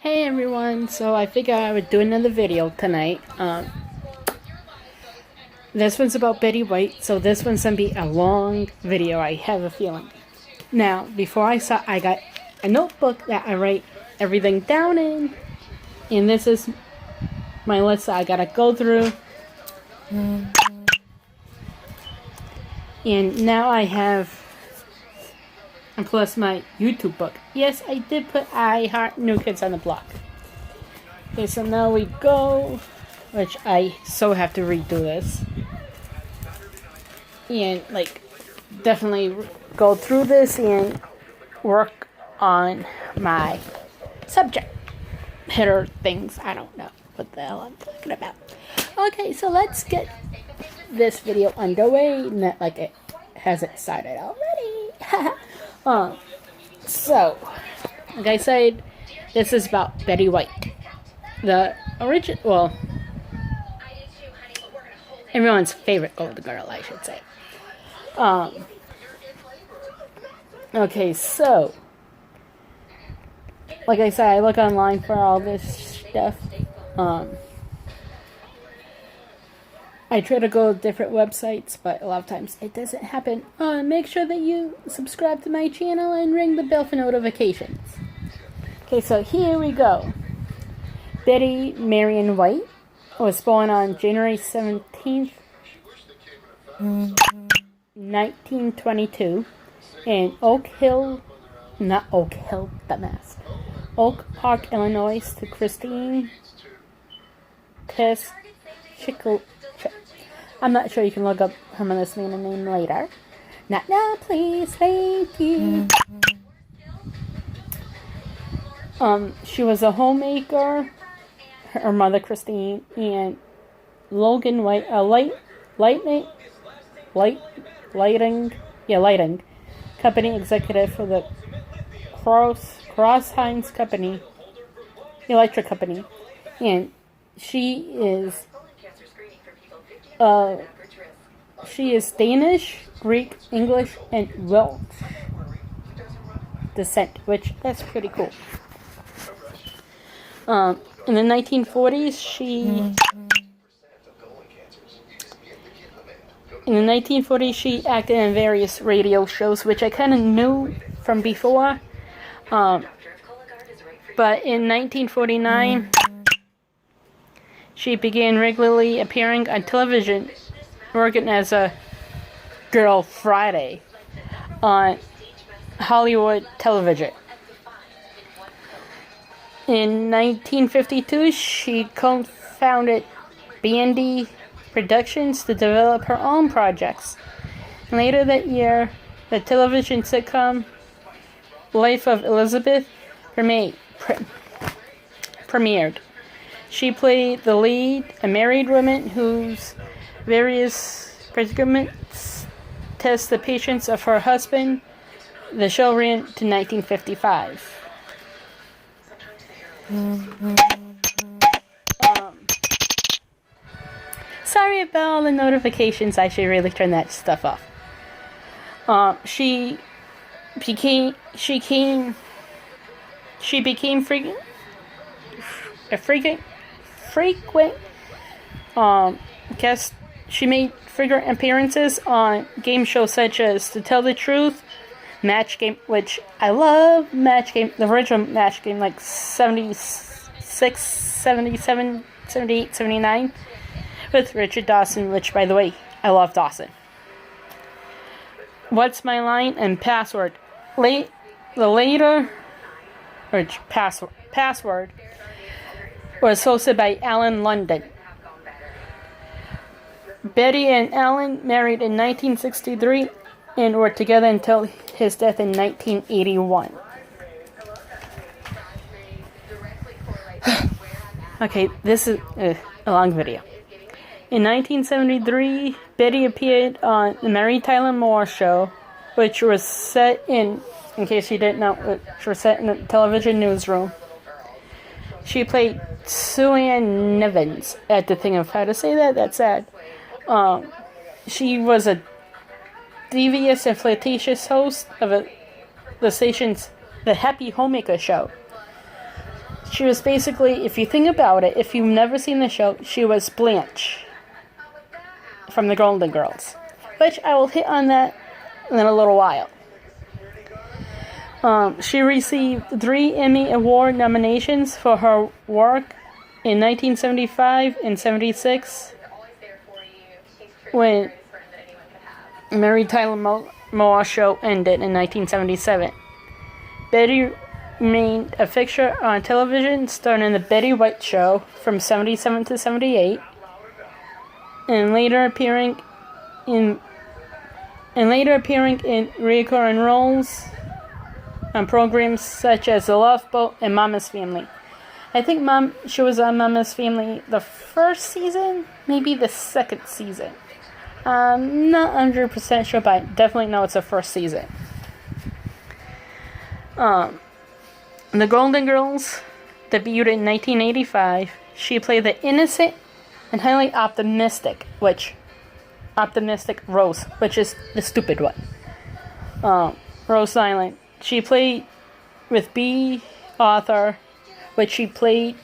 Hey everyone, so I figured I would do another video tonight. This one's about Betty White, so this one's gonna be a long video, I have a feeling. Now, before I got a notebook that I write everything down in, and this is my list that I gotta go through. And now I have, and plus my YouTube book. Yes, I did put I Heart New Kids on the Block. Okay, so now we go, which I so have to redo this. And, definitely go through this and work on my subject header things. I don't know what the hell I'm talking about. Okay, so let's get this video underway. Not like it hasn't started already. So, like I said, this is about Betty White. The original, well, everyone's favorite Golden Girl, I should say. Okay, so, like I said, I look online for all this stuff. I try to go to different websites, but a lot of times it doesn't happen. Make sure that you subscribe to my channel and ring the bell for notifications. Okay, so here we go. Betty Marion White was born on January 17th, 1922 in Oak Park, Illinois, to Christine Tess. I'm not sure, you can look up her mother's maiden name later. Not now, please, thank you. She was a homemaker, her mother Christine, and Logan White, a lighting company executive for the Cross-Hines Company, electric company, and she is Danish, Greek, English, and Welsh descent, which that's pretty cool. In the 1940s, she acted in various radio shows, which I kind of knew from before. But in 1949, she began regularly appearing on television, working as a Girl Friday on Hollywood television. In 1952, she co-founded Bandy Productions to develop her own projects. Later that year, the television sitcom Life of Elizabeth premiered. She played the lead, a married woman whose various predicaments test the patience of her husband. The show ran to 1955. Sorry about all the notifications. I should really turn that stuff off. She became frequent guest. She made frequent appearances on game shows such as To Tell the Truth, Match Game, which I love. Match Game, the original Match Game, like 76, 77, 78, 79, with Richard Dawson, which, by the way, I love Dawson. What's My Line and Password. Password was hosted by Alan London. Betty and Alan married in 1963 and were together until his death in 1981. Okay, this is a long video. In 1973, Betty appeared on The Mary Tyler Moore Show, which was set in case you didn't know, which was set in a television newsroom. She played Sue Ann Nevins. I had to think of how to say that. That's sad. She was a devious and flirtatious host of the station's The Happy Homemaker Show. She was basically, if you think about it, if you've never seen the show, she was Blanche from the Golden Girls, which I will hit on that in a little while. She received 3 Emmy Award nominations for her work in 1975 and 76 when Mary Tyler Moore Show ended in 1977. Betty remained a fixture on television, starting in The Betty White Show from 77 to 78, and later appearing in recurring roles on programs such as The Love Boat and Mama's Family. I think she was on Mama's Family the first season, maybe the second season. I'm not 100% sure, but I definitely know it's the first season. The Golden Girls debuted in 1985. She played the innocent and highly optimistic Rose, which is the stupid one. Rose Island. She played with B. Arthur, which she played,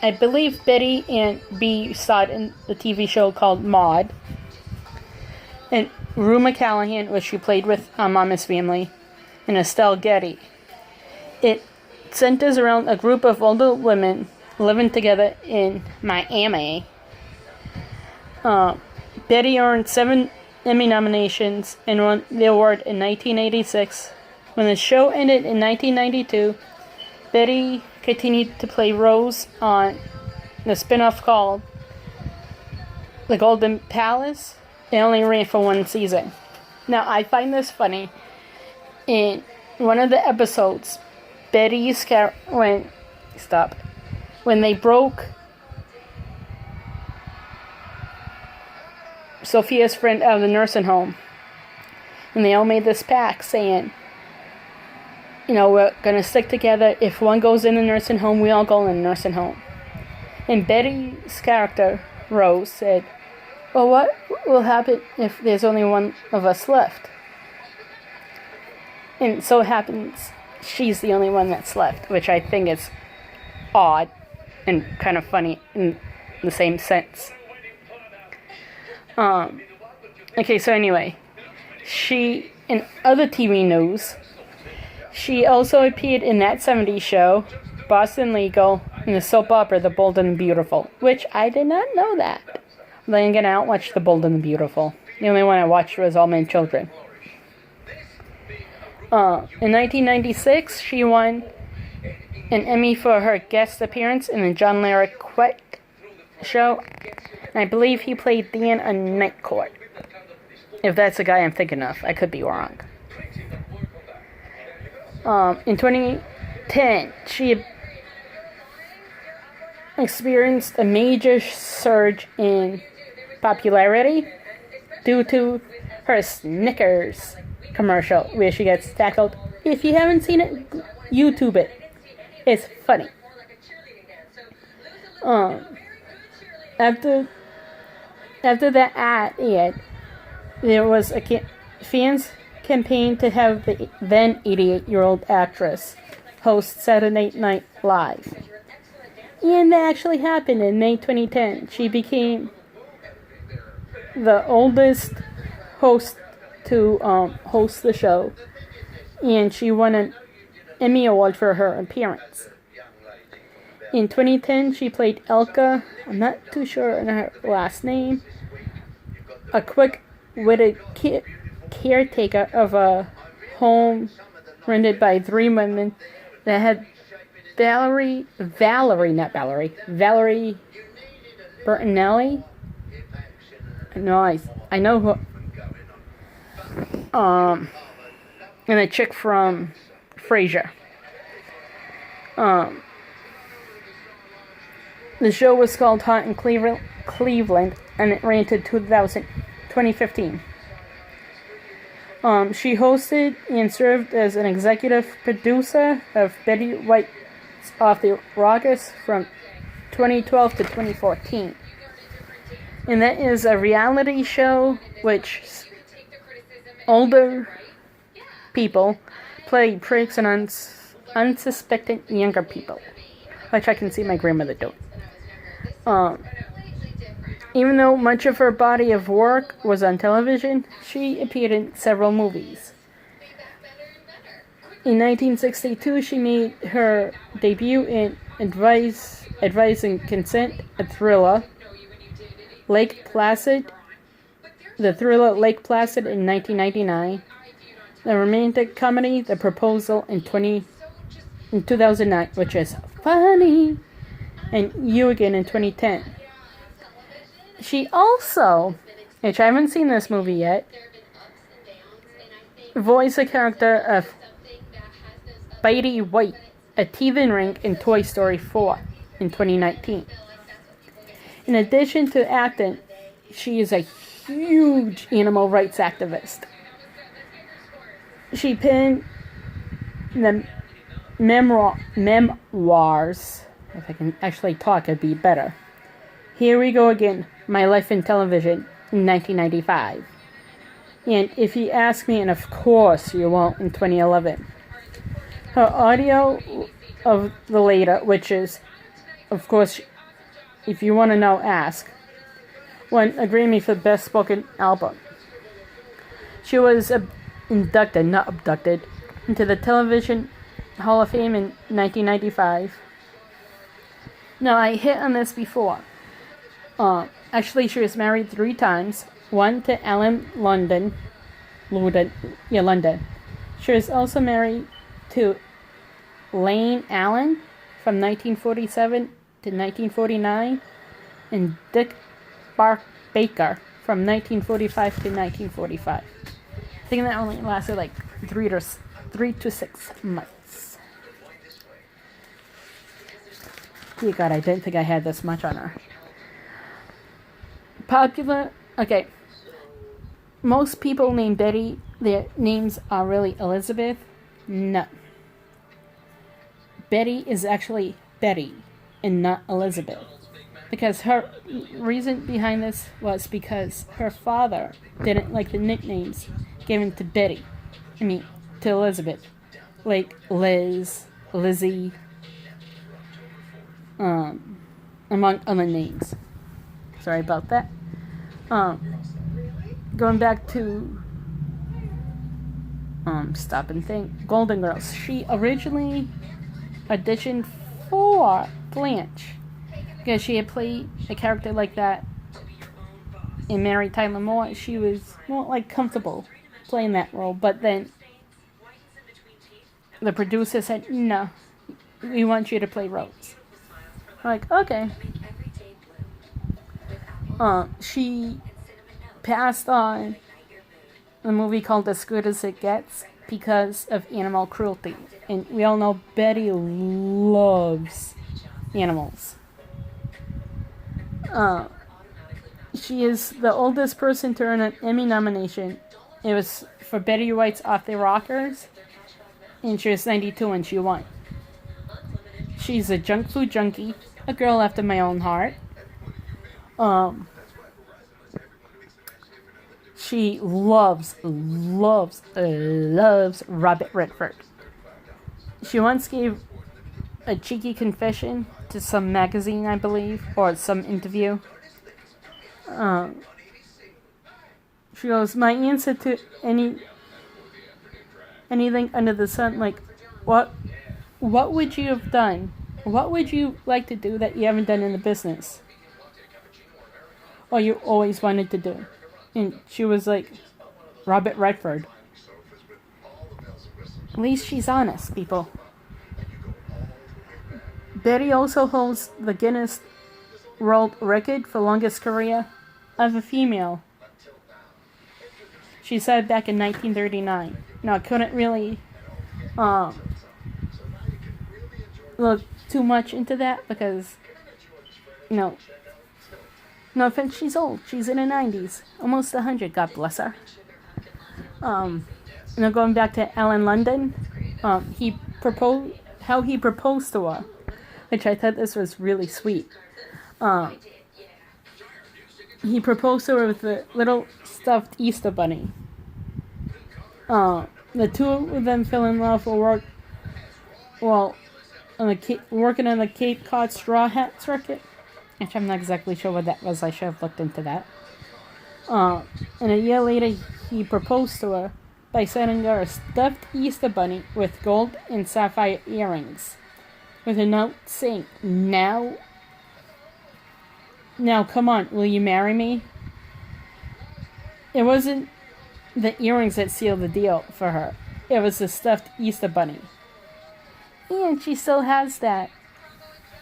I believe Betty and B starred in the TV show called Maude. And Rue McCallaghan, which she played with on Mama's Family. And Estelle Getty. It centers around a group of older women living together in Miami. Betty earned 7 Emmy nominations and won the award in 1986. When the show ended in 1992, Betty continued to play Rose on the spin-off called The Golden Palace. It only ran for 1 season. Now, I find this funny. In one of the episodes, Betty's when they broke Sophia's friend out of the nursing home, and they all made this pact saying, we're going to stick together. If one goes in the nursing home, we all go in the nursing home. And Betty's character, Rose, said, well, what will happen if there's only one of us left? And so it happens she's the only one that's left, which I think is odd and kind of funny in the same sense. Okay, so anyway, in other TV news, she also appeared in That 70s Show, Boston Legal, and the soap opera The Bold and the Beautiful, which I did not know that. Then again, I don't watch The Bold and the Beautiful. The only one I watched was All Men Children. In 1996, she won an Emmy for her guest appearance in the John Larroquette Show. And I believe he played Dan on Night Court. If that's the guy I'm thinking of. I could be wrong. In 2010, she experienced a major surge in popularity due to her Snickers commercial where she gets tackled. If you haven't seen it, YouTube it. It's funny. After that ad, there was a fans campaign to have the then 88-year-old actress host Saturday Night Live. And that actually happened in May 2010. She became the oldest host to host the show, and she won an Emmy Award for her appearance. In 2010, she played Elka, I'm not too sure on her last name, a quick-witted caretaker of a home rented by 3 women that had Valerie Bertinelli. No, I know who. And a chick from Frasier. The show was called Hot in Cleveland, and it ran to 2015. She hosted and served as an executive producer of Betty White's Off the Rockers from 2012 to 2014. And that is a reality show which older people play pranks unsuspecting younger people, which I can see my grandmother doing. Even though much of her body of work was on television, she appeared in several movies. In 1962, she made her debut in Advice and Consent, a thriller. Lake Placid, the thriller Lake Placid in 1999. The romantic comedy The Proposal in 2009, which is funny, and You Again in 2010. She also, which I haven't seen this movie yet, voiced the character of Betty White, a teething ring in Toy Story 4 in 2019. In addition to acting, she is a huge animal rights activist. She penned the memoirs, if I can actually talk, it'd be better. Here We Go Again, My Life in Television, in 1995. And If You Ask Me, and of course you won't, in 2011. Her audio of the later, which is, of course, if you want to know, ask, won a Grammy for Best Spoken Album. She was not abducted, into the Television Hall of Fame in 1995. Now, I hit on this before. Actually, she was married 3 times. One to Alan London. She was also married to Lane Allen from 1947 to 1949, and Dick Baker from 1945 to 1945. I think that only lasted like 3 to 6 months. Dear God, I didn't think I had this much on her. Okay. Most people named Betty, their names are really Elizabeth. No. Betty is actually Betty and not Elizabeth. Because her reason behind this was because her father didn't like the nicknames given to Betty. To Elizabeth. Like Liz, Lizzie, among other names. Sorry about that. Going back to stop and think. Golden Girls. She originally auditioned for Blanche because she had played a character like that in Mary Tyler Moore. She was more like comfortable playing that role, but then the producer said, "No, we want you to play Rose." I'm like, okay. She passed on a movie called As Good as It Gets because of animal cruelty. And we all know Betty loves animals. She is the oldest person to earn an Emmy nomination. It was for Betty White's Off the Rockers, and she was 92 when she won. She's a junk food junkie, a girl after my own heart. She loves Robert Redford. She once gave a cheeky confession to some magazine, I believe, or some interview. She goes, my answer to anything under the sun, like, what would you have done? What would you like to do that you haven't done in the business? Or you always wanted to do? And she was like, Robert Redford. At least she's honest, people. Betty also holds the Guinness World Record for longest career of a female. She said back in 1939. Now, I couldn't really look too much into that because, no offense, she's old. She's in her 90s. Almost 100, God bless her. Now going back to Alan London, he proposed to her, which I thought this was really sweet. He proposed to her with a little stuffed Easter bunny. The two of them fell in love for work well, working on the Cape Cod Straw Hat Circuit, which I'm not exactly sure what that was. I should have looked into that. And a year later, he proposed to her by sending her a stuffed Easter bunny with gold and sapphire earrings, with a note saying, Now, come on, will you marry me?" It wasn't the earrings that sealed the deal for her. It was the stuffed Easter bunny. And she still has that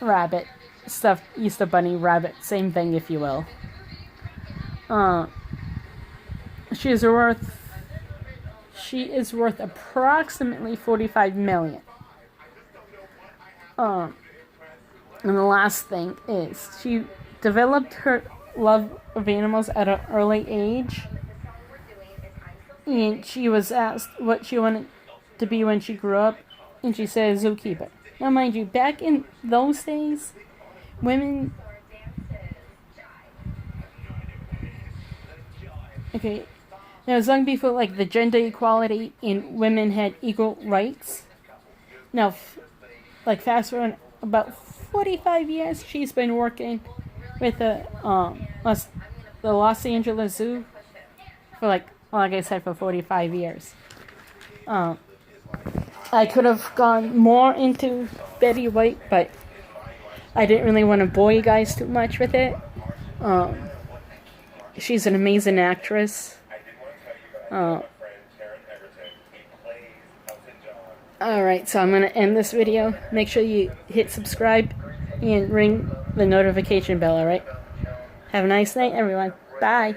rabbit, stuffed Easter bunny rabbit, same thing if you will. She is worth approximately $45 million. And the last thing is, she developed her love of animals at an early age. And she was asked what she wanted to be when she grew up, and she said zookeeper. Now, mind you, back in those days, women... Okay, now, it was long before, like, the gender equality and women had equal rights. Now, fast forward about 45 years, she's been working with the Los Angeles Zoo for, like I said, for 45 years. I could have gone more into Betty White, but I didn't really want to bore you guys too much with it. She's an amazing actress. Alright, so I'm going to end this video. Make sure you hit subscribe and ring the notification bell, alright? Have a nice night, everyone. Bye.